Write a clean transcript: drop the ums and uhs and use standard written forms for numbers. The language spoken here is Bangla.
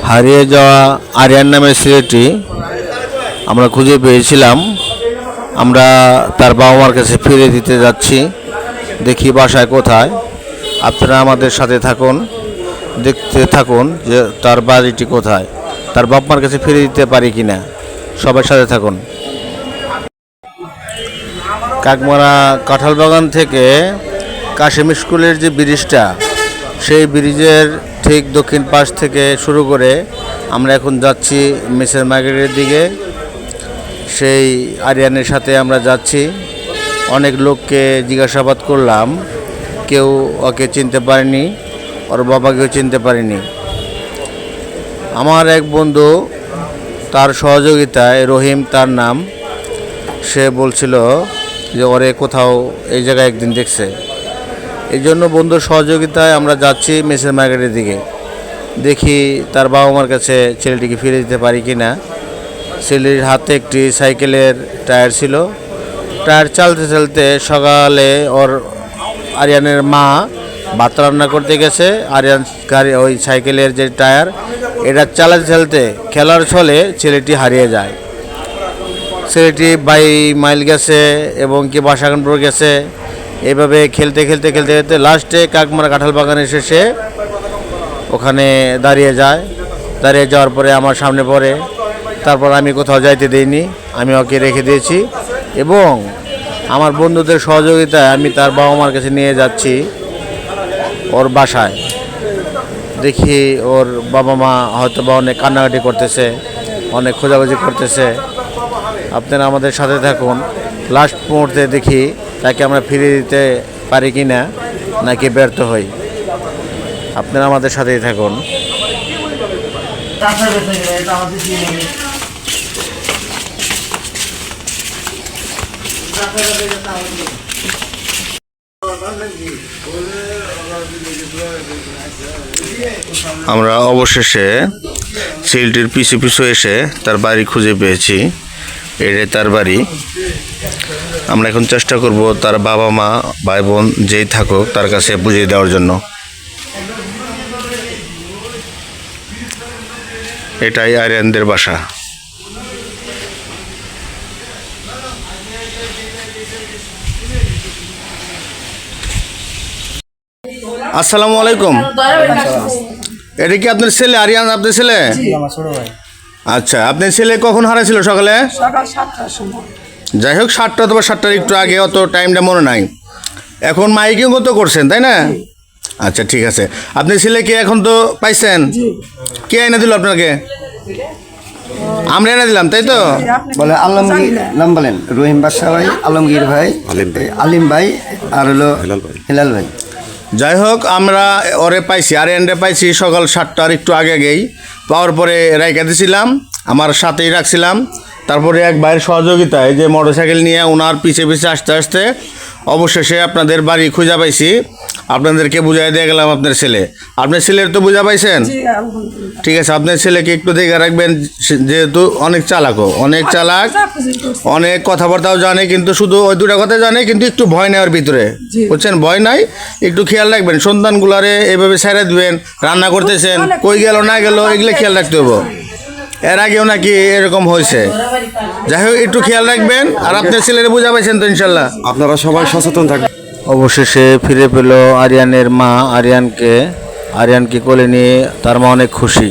হারিয়ে যাওয়া আরিয়ান নামের ছেলেটি আমরা খুঁজে পেয়েছিলাম। আমরা তার বাবা মার কাছে ফিরে দিতে যাচ্ছি। দেখি বাসায় কোথায়। আপনারা আমাদের সাথে থাকুন, দেখতে থাকুন যে তার বাড়িটি কোথায়, তার বাপ মার কাছে ফিরে দিতে পারি কিনা। সবার সাথে থাকুন। কাকমারা কাঁঠাল বাগান থেকে কাশিম স্কুলের যে ব্রিজটা, সেই ব্রিজের ঠিক দক্ষিণ পাশ থেকে শুরু করে আমরা এখন যাচ্ছি মিসেস মার্কেটের দিকে। সেই আরিয়ানের সাথে আমরা যাচ্ছি। অনেক লোককে জিজ্ঞাসাবাদ করলাম, কেউ ওকে চিনতে পারেনি, ওর বাবাকেও চিনতে পারেনি। আমার এক বন্ধু, তার সহযোগিতায়, রহিম তার নাম, সে বলছিল যে ওরে কোথাও এই জায়গায় একদিন দেখছে। এই জন্য বন্ধুর সহযোগিতায় আমরা যাচ্ছি মিসেস মার্কেটের দিকে। দেখি তার বাবা মার কাছে ছেলেটিকে ফিরে দিতে পারি কি না। ছেলের হাতে একটি সাইকেলের টায়ার ছিল। টায়ার চালতে চালতে সকালে ওর আরিয়ানের মা ভাত রান্না করতে গেছে। আরিয়ান গাড়ি, ওই সাইকেলের যে টায়ার, এটা চালাতে চালাতে খেলার ছলে ছেলেটি হারিয়ে যায়। ছেলেটি 22 মাইল গেছে এবং কি বাসাগানপুর গেছে। এভাবে খেলতে খেলতে খেলতে খেলতে লাস্টে কাকমারা কাঁঠাল বাগানে এসে সে ওখানে দাঁড়িয়ে যায়। দাঁড়িয়ে যাওয়ার পরে আমার সামনে পড়ে। তারপর আমি কোথাও যাইতে দিইনি, আমি ওকে রেখে দিয়েছি এবং আমার বন্ধুদের সহযোগিতায় আমি তার বাবা মার কাছে নিয়ে যাচ্ছি ওর বাসায়। দেখি ওর বাবা মা হয়তো বা অনেক কান্নাকাটি করতেছে, অনেক খোঁজাখুঁজি করতেছে। আপনারা আমাদের সাথে থাকুন। লাস্ট মুহূর্তে দেখি তাকে আমরা ফিরিয়ে দিতে পারি কি না, নাকি ব্যর্থ হই। আপনারা আমাদের সাথেই থাকুন। আমরা অবশেষে ছেলেটির পিছু পিছু এসে তার বাড়ি খুঁজে পেয়েছি। এটাই তার বাড়ি। আমরা এখন চেষ্টা করব তার বাবা মা ভাই বোন যেই থাকুক তার কাছে বুঝিয়ে দেওয়ার জন্য। এটাই আরিয়ানদের বাসা। আসসালামু আলাইকুম। এটা কি আপনার ছেলে আরিয়ান? আপনার ছেলে? আচ্ছা, আপনার ছেলে কখন হারাইছিল? সকালে? সকাল 7টার সময়। যাই হোক, 7টা অথবা 7টার একটু আগে, অত টাইমটা মনে নাই। এখন মাইকিং তো করছেন, তাই না? আচ্ছা, ঠিক আছে। আপনি ছেলেকে এখন তো পাইছেন? কে এনে দিল আপনাকে? আমরা এনে দিলাম, তাই তো? বলে আলমগীর নাম বলেন, রহিম বাদশা ভাই, আলমগীর ভাই, আলিম ভাই, আর হলো হিলাল ভাই। যাই হোক, আমরা ওরে পাইছি, আরিয়ানরে পাইছি সকাল 7টার একটু আগে আগেই। পাওয়ার পরে রাইখা দিয়েছিলাম, আমার সাথেই রাখছিলাম। তারপরে এক ভাইয়ের সহযোগিতায় যে মোটরসাইকেল নিয়ে ওনার পিছে পিছে আসতে আসতে অবশেষে আপনাদের বাড়ি খুঁজে পাইছি। আপনাদেরকে বুঝাই দিয়ে গেলাম আপনার ছেলে। আপনার ছেলের তো বুঝা পাইছেন? ঠিক আছে, আপনার ছেলেকে একটু দেখে রাখবেন, যেহেতু অনেক চালাকও, অনেক চালাক, অনেক কথাবার্তাও জানে, কিন্তু শুধু ওই দুটা কথা জানে, কিন্তু একটু ভয় নেওয়ার ভিতরে, বুঝছেন? ভয় নাই, একটু খেয়াল রাখবেন। সন্তানগুলারে এভাবে ছেড়ে দেবেন, রান্না করতেছেন, কই গেল না গেল এগুলো খেয়াল রাখতে হবো। এর আগেও নাকি এরকম হয়েছে। যাই হোক, একটু খেয়াল রাখবেন। আর আপনার ছেলেরা বুঝা পাইছেন তো ইনশাল্লাহ? আপনারা সবাই সচেতন থাকবেন। অবশেষে ফিরে পেল আরিয়ানের মা আরিয়ানকে। আরিয়ানকে কোলে নিয়ে তার মা অনেক খুশি।